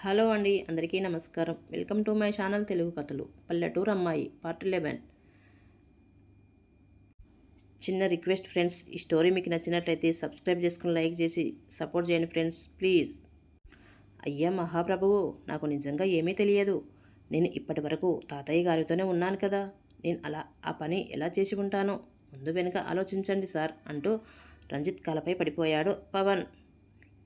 Hello అండి, అందరికీ నమస్కారం. Welcome to my channel Telugu కథలు. పల్లెటూరు అమ్మాయి పార్ట్ 11. చిన్న రిక్వెస్ట్ ఫ్రెండ్స్, ఈ స్టోరీ మీకు నచ్చినట్లయితే సబ్స్క్రైబ్ చేసుకుని లైక్ చేసి సపోర్ట్ చేయండి ఫ్రెండ్స్, ప్లీజ్. అయ్యా మహాప్రభువు, నాకు నిజంగా ఏమీ తెలియదు. నేను ఇప్పటి వరకు తాతయ్య గారితోనే ఉన్నాను కదా. నేను ఆ పని ఎలా చేసి ఉంటానో ముందు వెనుక ఆలోచించండి సార్ అంటూ రంజిత్ కాలపై పడిపోయాడు పవన్.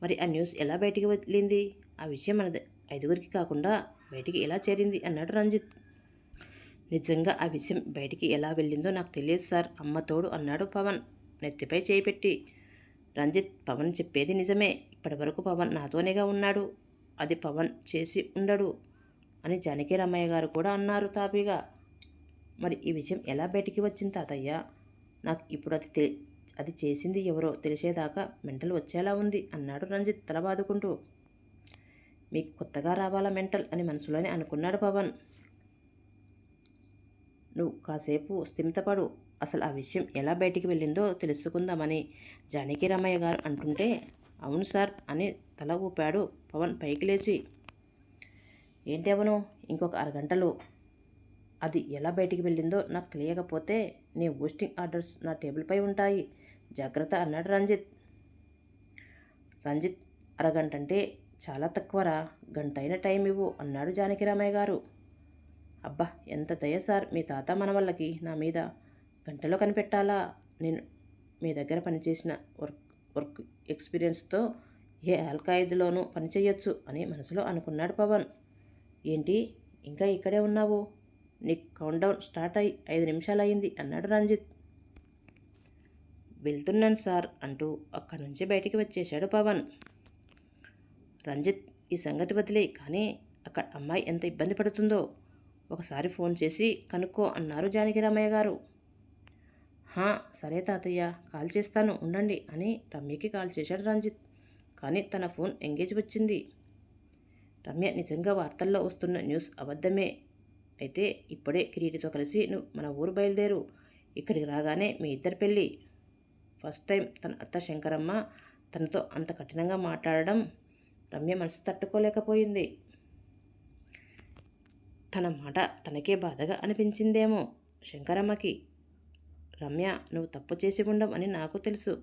మరి ఆ న్యూస్ ఎలా బయటికి వెళ్ళింది? ఆ విషయం మన ఐదుగురికి కాకుండా బయటికి ఎలా చేరింది అన్నాడు రంజిత్. నిజంగా ఆ విషయం బయటికి ఎలా వెళ్ళిందో నాకు తెలియదు సార్, అమ్మ తోడు అన్నాడు పవన్ నెత్తిపై చేయి పెట్టి. రంజిత్, పవన్ చెప్పేది నిజమే. ఇప్పటి వరకు పవన్ నాతోనేగా ఉన్నాడు. అది పవన్ చేసి ఉండడు అని జానకి రామయ్య గారు కూడా అన్నారు తాపిగా. మరి ఈ విషయం ఎలా బయటికి వచ్చింది తాతయ్య? నాకు ఇప్పుడు అది చేసింది ఎవరో తెలిసేదాకా మెంటల్ వచ్చేలా ఉంది అన్నాడు రంజిత్ తల బాదుకుంటూ. మీకు కొత్తగా రావాలా మెంటల్ అని మనసులోనే అనుకున్నాడు పవన్. నువ్వు కాసేపు స్థిమితపడు, అసలు ఆ విషయం ఎలా బయటికి వెళ్ళిందో తెలుసుకుందామని జానకి రామయ్య గారు అంటుంటే అవును సార్ అని తల ఊపాడు పవన్ పైకి లేచి. ఏంటేవను, ఇంకొక అరగంటలో అది ఎలా బయటికి వెళ్ళిందో నాకు తెలియకపోతే నీ పోస్టింగ్ ఆర్డర్స్ నా టేబుల్పై ఉంటాయి, జాగ్రత్త అన్నాడు రంజిత్. రంజిత్, అరగంట అంటే చాలా తక్కువరా, గంటైన టైం ఇవ్వు అన్నాడు జానకి రామయ్య గారు. అబ్బా, ఎంత దయ సార్ మీ తాత మనవళ్ళకి నా మీద. గంటలో కనిపెట్టాలా? నేను మీ దగ్గర పనిచేసిన వర్క్ ఎక్స్పీరియన్స్తో ఏ ఆల్కాయిద్లోనూ పనిచేయొచ్చు అని మనసులో అనుకున్నాడు పవన్. ఏంటి, ఇంకా ఇక్కడే ఉన్నావు? నీ కౌంట్డౌన్ స్టార్ట్ అయ్యి 5 నిమిషాలు అయింది అన్నాడు రంజిత్. వెళ్తున్నాను సార్ అంటూ అక్కడి నుంచి బయటికి వచ్చేశాడు పవన్. రంజిత్, ఈ సంగతి వదిలే, కానీ అక్కడ అమ్మాయి ఎంత ఇబ్బంది పడుతుందో ఒకసారి ఫోన్ చేసి కనుక్కో అన్నారు జానకి రామయ్య గారు. సరే తాతయ్య, కాల్ చేస్తాను ఉండండి అని రమ్యకి కాల్ చేశాడు రంజిత్. కానీ తన ఫోన్ ఎంగేజ్ వచ్చింది. రమ్య, నిజంగా వార్తల్లో వస్తున్న న్యూస్ అబద్ధమే అయితే ఇప్పుడే కిరీటితో కలిసి నువ్వు మన ఊరు బయలుదేరు. ఇక్కడికి రాగానే మీ ఇద్దరి పెళ్ళి. ఫస్ట్ టైం తన అత్త శంకరమ్మ తనతో అంత కఠినంగా మాట్లాడడం రమ్య మనసు తట్టుకోలేకపోయింది. తన మాట తనకే బాధగా అనిపించిందేమో శంకరమ్మకి. రమ్య, నువ్వు తప్పు చేసి ఉండవు అని నాకు తెలుసు.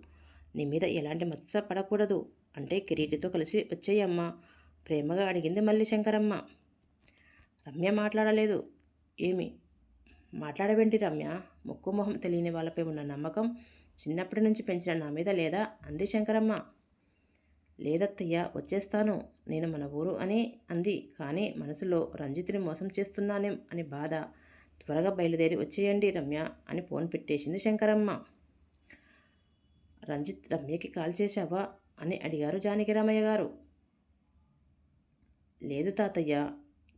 నీ మీద ఎలాంటి మచ్చ పడకూడదు అంటే కిరీటితో కలిసి వచ్చేయమ్మా ప్రేమగా అడిగింది మళ్ళీ శంకరమ్మ. రమ్య మాట్లాడలేదు. ఏమి మాట్లాడవేంటి రమ్య? ముక్కు మొహం తెలియని వాళ్ళపై ఉన్న నమ్మకం చిన్నప్పటి నుంచి పెంచిన నా మీద లేదా అంది శంకరమ్మ. లేదత్తయ్య, వచ్చేస్తాను నేను మన ఊరు అని అంది. కానీ మనసులో రంజిత్ని మోసం చేస్తున్నానేం అని బాధ. త్వరగా బయలుదేరి వచ్చేయండి రమ్య అని ఫోన్ పెట్టేసింది శంకరమ్మ. రంజిత్, రమ్యకి కాల్ చేశావా అని అడిగారు జానకి రామయ్య గారు. లేదు తాతయ్య,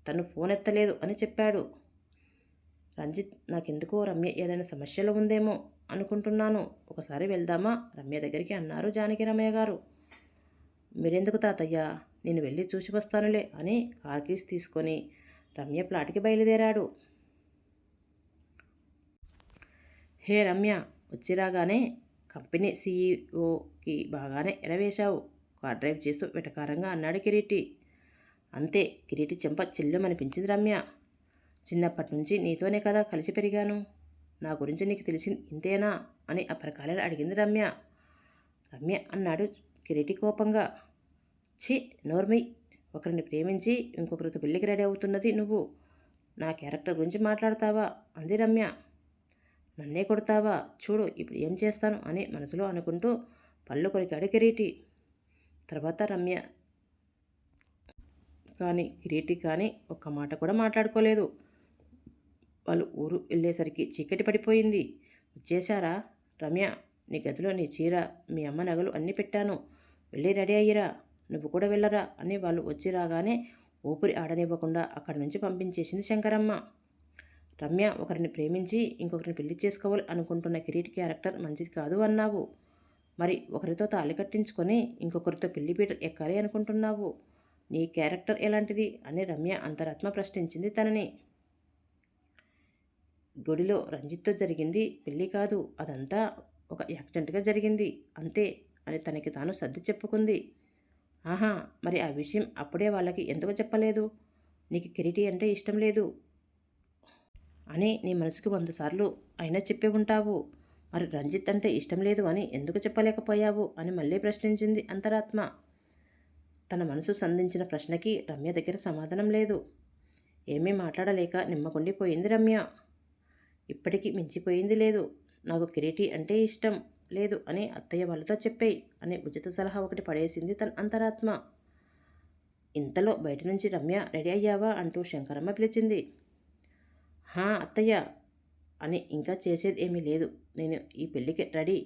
తను ఫోన్ ఎత్తలేదు అని చెప్పాడు. రంజిత్, నాకెందుకో రమ్య ఏదైనా సమస్యలో ఉందేమో అనుకుంటున్నాను. ఒకసారి వెళ్దామా రమ్య దగ్గరికి అన్నారు జానకి రామయ్య గారు. మీరెందుకు తాతయ్య, నేను వెళ్ళి చూసి వస్తానులే అని కార్ కీస్ తీసుకొని రమ్య ప్లాట్కి బయలుదేరాడు. హే రమ్య, వచ్చి రాగానే కంపెనీ సీఈఓకి బాగానే ఎరవేశావు, కార్ డ్రైవ్ చేస్తూ వెటకారంగా అన్నాడు కిరీటి. అంతే, కిరీటి చెంప చెల్లెమనిపించింది రమ్య. చిన్నప్పటి నుంచి నీతోనే కదా కలిసి పెరిగాను, నా గురించి నీకు తెలిసింది ఇంతేనా అని అపరకాలలో అడిగింది రమ్య. రమ్య అన్నాడు కిరీటి కోపంగా. ఛీ నోర్మి, ఒకరిని ప్రేమించి ఇంకొకరితో పెళ్ళికి రెడీ అవుతున్నది నువ్వు. నా క్యారెక్టర్ గురించి మాట్లాడతావా అంది రమ్య. నన్నే కొడతావా? చూడు ఇప్పుడు ఏం చేస్తాను అని మనసులో అనుకుంటూ పళ్ళు కొరికాడు కిరీటి. తర్వాత రమ్య కానీ కిరీటి కానీ ఒక్క మాట కూడా మాట్లాడుకోలేదు. వాళ్ళు ఊరు వెళ్ళేసరికి చీకటి పడిపోయింది. వచ్చేశారా రమ్య? నీ గదిలో నీ చీర, మీ అమ్మ నగలు అన్నీ పెట్టాను, వెళ్ళి రెడీ అయ్యిరా. నువ్వు కూడా వెళ్ళరా అని వాళ్ళు వచ్చి రాగానే ఊపిరి ఆడనివ్వకుండా అక్కడి నుంచి పంపించేసింది శంకరమ్మ. రమ్య, ఒకరిని ప్రేమించి ఇంకొకరిని పెళ్లి చేసుకోవాలి అనుకుంటున్న కిరీటి క్యారెక్టర్ మంచిది కాదు అన్నావు. మరి ఒకరితో తాళి కట్టించుకొని ఇంకొకరితో పెళ్లిపీటలు ఎక్కాలి అనుకుంటున్నావు. నీ క్యారెక్టర్ ఎలాంటిది అని రమ్య అంతరాత్మ ప్రశ్నించింది తనని. గుడిలో రంజిత్తో జరిగింది పెళ్ళి కాదు, అదంతా ఒక యాక్సిడెంట్గా జరిగింది అంతే అని తనకి తాను సర్ది చెప్పుకుంది. ఆహా, మరి ఆ విషయం అప్పుడే వాళ్ళకి ఎందుకు చెప్పలేదు? నీకు కిరీటి అంటే ఇష్టం లేదు అని నీ మనసుకు 100 సార్లు అయినా చెప్పి ఉంటావు. మరి రంజిత్ అంటే ఇష్టం లేదు అని ఎందుకు చెప్పలేకపోయావు అని మళ్ళీ ప్రశ్నించింది అంతరాత్మ. తన మనసు సంధించిన ప్రశ్నకి రమ్య దగ్గర సమాధానం లేదు. ఏమీ మాట్లాడలేక నిమ్మకుండిపోయింది రమ్య. ఇప్పటికీ మించిపోయింది లేదు. నాకు కిరీటి అంటే ఇష్టం లేదు అని అత్తయ్య వాళ్ళతో చెప్పేయి అని ఉచిత సలహా ఒకటి పడేసింది తన అంతరాత్మ. ఇంతలో బయట నుంచి రమ్య రెడీ అయ్యావా అంటూ శంకరమ్మ పిలిచింది. హా అత్తయ్య అని ఇంకా చేసేది ఏమీ లేదు. నేను ఈ పెళ్ళికి రెడీ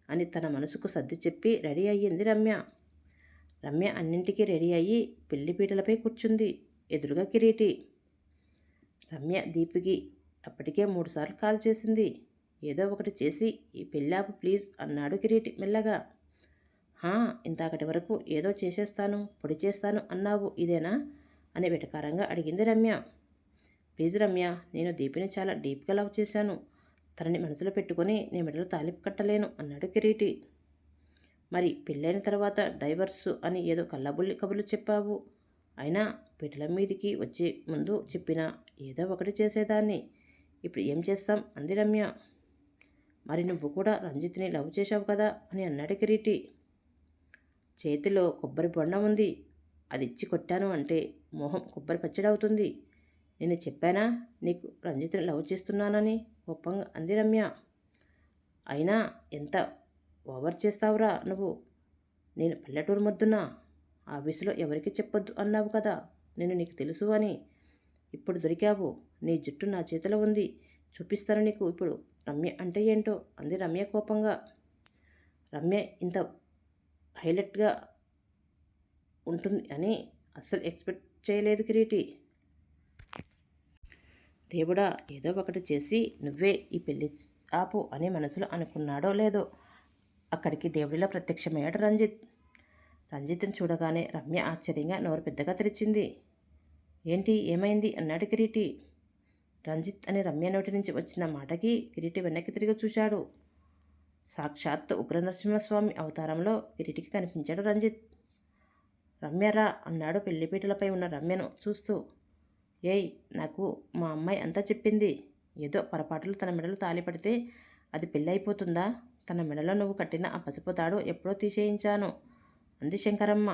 అని తన మనసుకు సర్ది చెప్పి రెడీ అయ్యింది రమ్య. రమ్య అన్నింటికీ రెడీ అయ్యి పెళ్లిపీటలపై కూర్చుంది. ఎదురుగా కిరీటి. రమ్య దీపికి అప్పటికే 3 సార్లు కాల్ చేసింది. ఏదో ఒకటి చేసి ఈ పెళ్ళాపు ప్లీజ్ అన్నాడు కిరీటి మెల్లగా. హా, ఇంతాకటి వరకు ఏదో చేసేస్తాను పొడి చేస్తాను అన్నావు ఇదేనా అని వెటకారంగా అడిగింది రమ్య. ప్లీజ్ రమ్య, నేను దీపిని చాలా డీప్గా లవ్ చేశాను. తనని మనసులో పెట్టుకొని నీ మెడలో తాళి కట్టలేను అన్నాడు కిరీటి. మరి పెళ్ళైన తర్వాత డైవర్సు అని ఏదో కళ్ళబుల్లి కబుర్లు చెప్పావు. అయినా పీటల మీదికి వచ్చే ముందు చెప్పినా ఏదో ఒకటి చేసేదాన్ని. ఇప్పుడు ఏం చేస్తాం అంది రమ్య. మరి నువ్వు కూడా రంజిత్ని లవ్ చేశావు కదా అని అన్నాడు కిరీటి. చేతిలో కొబ్బరి బొండం ఉంది. అది ఇచ్చి కొట్టాను అంటే మొహం కొబ్బరి పచ్చడి అవుతుంది. నేను చెప్పానా నీకు రంజిత్ని లవ్ చేస్తున్నానని కోపంగా అంది రమ్య. అయినా ఎంత ఓవర్ చేస్తావురా నువ్వు. నేను పల్లెటూరు మొద్దున్నా. ఆఫీసులో ఎవరికి చెప్పొద్దు అన్నావు కదా నేను నీకు తెలుసు అని. ఇప్పుడు దొరికావు. నీ జుట్టు నా చేతిలో ఉంది. చూపిస్తాను నీకు ఇప్పుడు రమ్య అంటే ఏంటో అంది రమ్య కోపంగా. రమ్య ఇంత హైలైట్గా ఉంటుంది అని అస్సలు ఎక్స్పెక్ట్ చేయలేదు కిరీటి. దేవుడా, ఏదో ఒకటి చేసి నువ్వే ఈ పెళ్లి ఆపు అని మనసులో అనుకున్నాడో లేదో అక్కడికి దేవుడిలా ప్రత్యక్షమయ్యాడు రంజిత్. రంజిత్ని చూడగానే రమ్య ఆశ్చర్యంగా నోరు పెద్దగా తెరిచింది. ఏంటి ఏమైంది అన్నాడు కిరీటి. రంజిత్ అని రమ్య నోటి నుంచి వచ్చిన మాటకి కిరీటి వెనక్కి తిరిగి చూశాడు. సాక్షాత్ ఉగ్రనరసింహస్వామి అవతారంలో కిరీటికి కనిపించాడు రంజిత్. రమ్యరా అన్నాడు పెళ్లిపీటలపై ఉన్న రమ్యను చూస్తూ. ఏయ్, నాకు మా అమ్మాయి అంతా చెప్పింది. ఏదో పొరపాటులో తన మెడలో తాళి పడితే అది పెళ్ళైపోతుందా? తన మెడలో నువ్వు కట్టిన ఆ పసుపు తాడు ఎప్పుడో తీసేయించాను అంది శంకరమ్మ.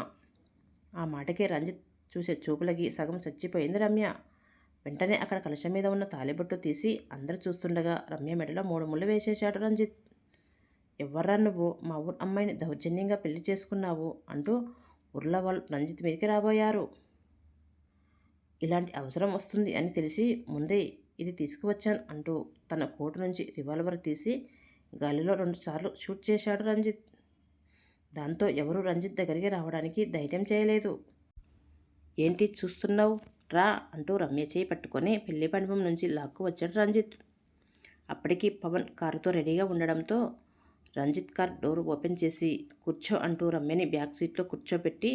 ఆ మాటకి రంజిత్ చూసే చూపులకి సగం చచ్చిపోయింది రమ్య. వెంటనే అక్కడ కలశం మీద ఉన్న తాలిబొట్టు తీసి అందరూ చూస్తుండగా రమ్య మెడలో 3 ముళ్ళు వేసేశాడు రంజిత్. ఎవర్రా నువ్వు మా ఊరు అమ్మాయిని దౌర్జన్యంగా పెళ్లి చేసుకున్నావు అంటూ ఊర్లో వాళ్ళు రంజిత్ మీదకి రాబోయారు. ఇలాంటి అవసరం వస్తుంది అని తెలిసి ముందే ఇది తీసుకువచ్చాను అంటూ తన కోటు నుంచి రివాల్వర్ తీసి గాలిలో 2 సార్లు షూట్ చేశాడు రంజిత్. దాంతో ఎవరూ రంజిత్ దగ్గరికి రావడానికి ధైర్యం చేయలేదు. ఏంటి చూస్తున్నావు రా అంటూ రమ్య చేయి పట్టుకొని పెళ్లి మండపం నుంచి లాక్కు వచ్చాడు రంజిత్. అప్పటికి పవన్ కారుతో రెడీగా ఉండడంతో రంజిత్ కార్ డోర్ ఓపెన్ చేసి కూర్చో అంటూ రమ్యని బ్యాక్ సీట్లో కూర్చోబెట్టి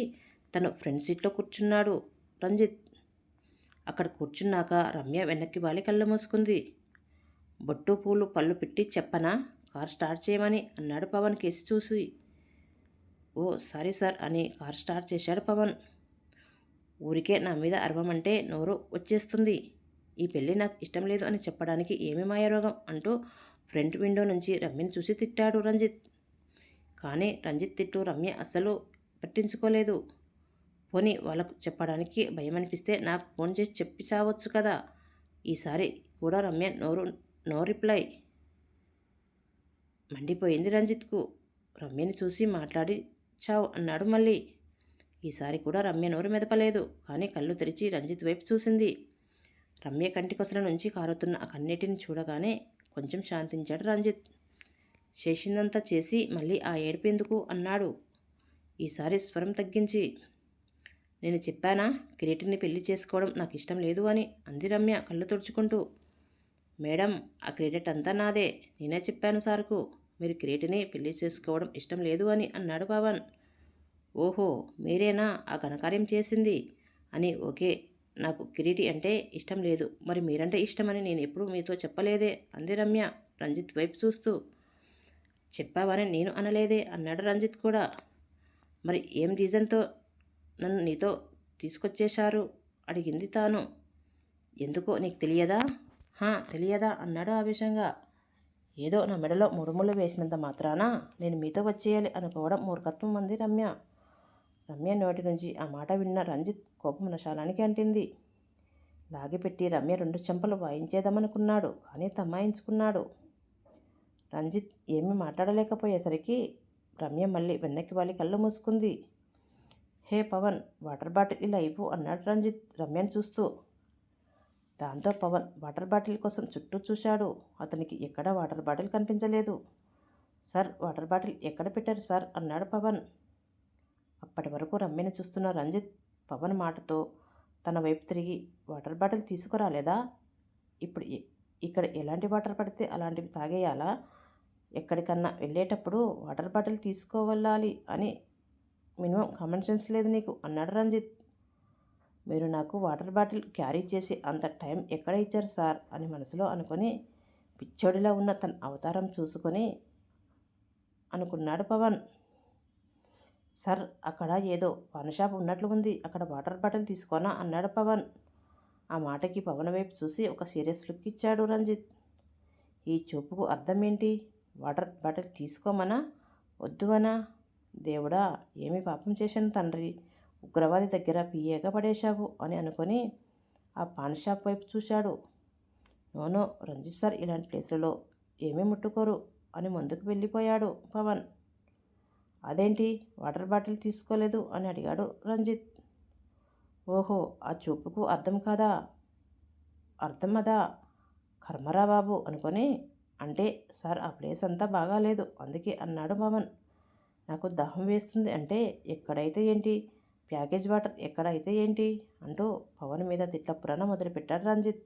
తను ఫ్రంట్ సీట్లో కూర్చున్నాడు రంజిత్. అక్కడ కూర్చున్నాక రమ్య వెనక్కి వాలి కళ్ళు మూసుకుంది. బొట్టు పూలు పళ్ళు పెట్టి చెప్పనా కార్ స్టార్ట్ చేయమని అన్నాడు పవన్ కేసి చూసి. ఓ సారీ సార్ అని కార్ స్టార్ట్ చేశాడు పవన్. ఊరికే నా మీద అరవమంటే నోరు వచ్చేస్తుంది. ఈ పెళ్ళి నాకు ఇష్టం లేదు అని చెప్పడానికి ఏమి మాయరోగం అంటూ ఫ్రంట్ విండో నుంచి రమ్యని చూసి తిట్టాడు రంజిత్. కానీ రంజిత్ తిట్టు రమ్య అస్సలు పట్టించుకోలేదు. పోనీ వాళ్ళకు చెప్పడానికి భయం అనిపిస్తే నాకు ఫోన్ చేసి చెప్పి చావచ్చు కదా. ఈసారి కూడా రమ్య నో రిప్లై. మండిపోయింది రంజిత్కు. రమ్యని చూసి మాట్లాడి చావు అన్నాడు మళ్ళీ. ఈసారి కూడా రమ్య నోరు మెదపలేదు. కానీ కళ్ళు తెరిచి రంజిత్ వైపు చూసింది. రమ్య కంటికొసల నుంచి కారుతున్న ఆ కన్నీటిని చూడగానే కొంచెం శాంతించాడు రంజిత్. చేసిందంతా చేసి మళ్ళీ ఆ ఏడుపు ఎందుకు అన్నాడు ఈసారి స్వరం తగ్గించి. నేను చెప్పానా కిరీటిని పెళ్లి చేసుకోవడం నాకు ఇష్టం లేదు అని అంది రమ్య కళ్ళు తుడుచుకుంటూ. మేడం, ఆ క్రెడిట్ అంతా నాదే. నేనే చెప్పాను సార్కు మీరు కిరీటిని పెళ్లి చేసుకోవడం ఇష్టం లేదు అని అన్నాడు పవన్. ఓహో, మీరేనా ఆ ఘనకార్యం చేసింది అని. ఓకే, నాకు కిరీటి అంటే ఇష్టం లేదు. మరి మీరంటే ఇష్టమని నేను ఎప్పుడూ మీతో చెప్పలేదే అంది రమ్య రంజిత్ వైపు చూస్తూ. చెప్పావని నేను అనలేదే అన్నాడు రంజిత్ కూడా. మరి ఏం రీజన్తో నన్ను నీతో తీసుకొచ్చేశారు అడిగింది తాను. ఎందుకో నీకు తెలియదా? తెలియదా అన్నాడు ఆవేశంగా. ఏదో నా మెడలో ముడుములు వేసినంత మాత్రాన నేను మీతో వచ్చేయాలి అనుకోవడం మూర్ఖత్వం అంది రమ్య. రమ్య నోటి నుంచి ఆ మాట విన్న రంజిత్ కోపం నశాలానికి అంటింది. లాగిపెట్టి రమ్య 2 చెంపలు వాయించేద్దామనుకున్నాడు, కానీ తమాయించుకున్నాడు. రంజిత్ ఏమీ మాట్లాడలేకపోయేసరికి రమ్య మళ్ళీ వెనక్కి వాలి కళ్ళు మూసుకుంది. హే పవన్, వాటర్ బాటిల్ ఇలా ఇవ్వు అన్నాడు రంజిత్ రమ్యను చూస్తూ. దాంతో పవన్ వాటర్ బాటిల్ కోసం చుట్టూ చూశాడు. అతనికి ఎక్కడా వాటర్ బాటిల్ కనిపించలేదు. సార్, వాటర్ బాటిల్ ఎక్కడ పెట్టారు సార్ అన్నాడు పవన్. అప్పటి వరకు రమ్యని చూస్తున్న రంజిత్ పవన్ మాటతో తన వైపు తిరిగి, వాటర్ బాటిల్ తీసుకురాలేదా? ఇప్పుడు ఇక్కడ ఎలాంటి వాటర్ పడితే అలాంటివి తాగేయాలా? ఎక్కడికన్నా వెళ్ళేటప్పుడు వాటర్ బాటిల్ తీసుకోవాలి అని మినిమం కామన్ సెన్స్ లేదు నీకు అన్నాడు రంజిత్. మీరు నాకు వాటర్ బాటిల్ క్యారీ చేసి అంత టైం ఎక్కడ ఇచ్చారు సార్ అని మనసులో అనుకొని పిచ్చోడిలా ఉన్న తన అవతారం చూసుకొని అనుకున్నాడు పవన్. సార్, అక్కడ ఏదో పాన్ షాప్ ఉన్నట్లు ఉంది, అక్కడ వాటర్ బాటిల్ తీసుకోనా అన్నాడు పవన్. ఆ మాటకి పవన్ వైపు చూసి ఒక సీరియస్ లుక్ ఇచ్చాడు రంజిత్. ఈ చూపుకు అర్థం ఏంటి? వాటర్ బాటిల్ తీసుకోమనా వద్దు అనా? దేవుడా, ఏమి పాపం చేశాను తండ్రి, ఉగ్రవాది దగ్గర పిఏగా పడేశావు అని అనుకొని ఆ పాన్ షాప్ వైపు చూశాడు. నోనో రంజిత్ సార్ ఇలాంటి ప్లేస్లలో ఏమీ ముట్టుకోరు అని ముందుకు వెళ్ళిపోయాడు పవన్. అదేంటి వాటర్ బాటిల్ తీసుకోలేదు అని అడిగాడు రంజిత్. ఓహో, ఆ చూపుకు అర్థం కాదా? అర్థం అదా? కర్మరా బాబు అనుకొని, అంటే సార్ ఆ ప్లేస్ అంతా బాగాలేదు అందుకే అన్నాడు పవన్. నాకు దాహం వేస్తుంది అంటే ఎక్కడైతే ఏంటి, ప్యాకేజ్ వాటర్ ఎక్కడైతే ఏంటి అంటూ పవన్ మీద తిట్ల పురాణ మొదలుపెట్టాడు రంజిత్.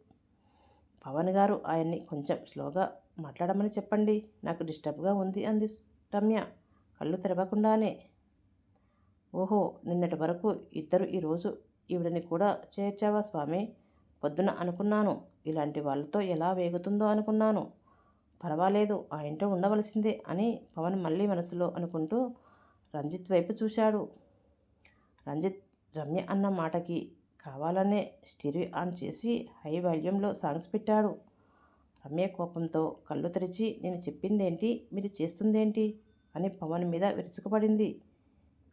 పవన్ గారు, ఆయన్ని కొంచెం స్లోగా మాట్లాడమని చెప్పండి, నాకు డిస్టర్బ్గా ఉంది అంది రమ్య కళ్ళు తెరవకుండానే. ఓహో, నిన్నటి వరకు ఇద్దరు ఈరోజు ఈవిడని కూడా చేర్చావా స్వామి? పొద్దున అనుకున్నాను ఇలాంటి వాళ్ళతో ఎలా వేగుతుందో అనుకున్నాను. పర్వాలేదు, ఆ ఇంట్లో ఉండవలసిందే అని పవన్ మళ్ళీ మనసులో అనుకుంటూ రంజిత్ వైపు చూశాడు. రంజిత్ రమ్య అన్న మాటకి కావాలనే స్టీరియో ఆన్ చేసి హై వాల్యూమ్లో సాంగ్స్ పెట్టాడు. రమ్య కోపంతో కళ్ళు తెరిచి, నేను చెప్పిందేంటి, మీరు చేస్తుందేంటి అని పవన్ మీద విరుచుకుపడింది.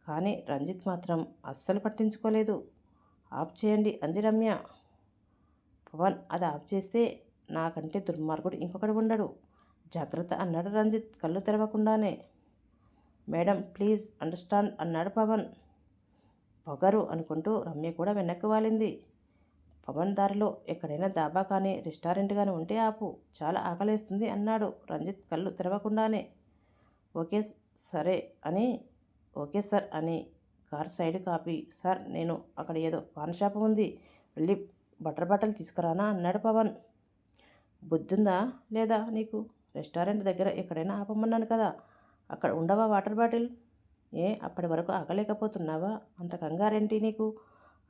కానీ రంజిత్ మాత్రం అస్సలు పట్టించుకోలేదు. ఆఫ్ చేయండి అంది రమ్య. పవన్, అది ఆఫ్ చేస్తే నాకంటే దుర్మార్గుడు ఇంకొకడు ఉండడు, జాగ్రత్త అన్నాడు రంజిత్ కళ్ళు తెరవకుండానే. మేడం ప్లీజ్ అండర్స్టాండ్ అన్నాడు పవన్. పొగరు అనుకుంటూ రమ్య కూడా వెనక్కి వాలింది. పవన్ దారిలో ఎక్కడైనా దాబా కానీ రెస్టారెంట్ కానీ ఉంటే ఆపు, చాలా ఆకలేస్తుంది అన్నాడు రంజిత్ కళ్ళు తెరవకుండానే. ఓకే సరే అని ఓకే సార్ అని కార్ సైడ్ కాపీ, సార్ నేను అక్కడ ఏదో పాన్ షాప్ ఉంది, వెళ్ళి బటర్ బాటిల్ తీసుకురానా అన్నాడు పవన్. బుద్ధుందా లేదా నీకు? రెస్టారెంట్ దగ్గర ఎక్కడైనా ఆపమన్నాను కదా, అక్కడ ఉండవా వాటర్ బాటిల్? అప్పటి వరకు ఆగలేకపోతున్నావా? అంత కంగారేంటి నీకు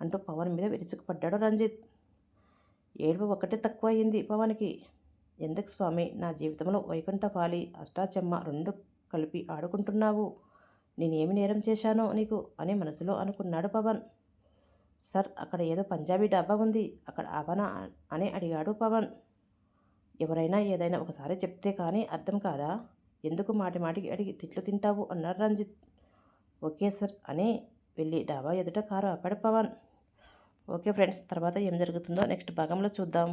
అంటూ పవన్ మీద విరుచుకుపడ్డాడు రంజిత్. ఏడుపు ఒకటే తక్కువ అయింది పవన్కి. ఎందుకు స్వామి నా జీవితంలో వైకుంఠపాలి అష్టాచెమ్మ 2 కలిపి ఆడుకుంటున్నావు? నేనేమి నేరం చేశానో నీకు అని మనసులో అనుకున్నాడు పవన్. సార్, అక్కడ ఏదో పంజాబీ డాబా ఉంది, అక్కడ ఆపనా అని అడిగాడు పవన్. ఎవరైనా ఏదైనా ఒకసారి చెప్తే కానీ అర్థం కాదా? ఎందుకు మాటి మాటికి అడిగి తిట్లు తింటావు అన్నాడు రంజిత్. ఓకే సార్ అని వెళ్ళి డాబా ఎదుట కారు ఆపాడు పవన్. ఓకే ఫ్రెండ్స్, తర్వాత ఏం జరుగుతుందో నెక్స్ట్ భాగంలో చూద్దాం.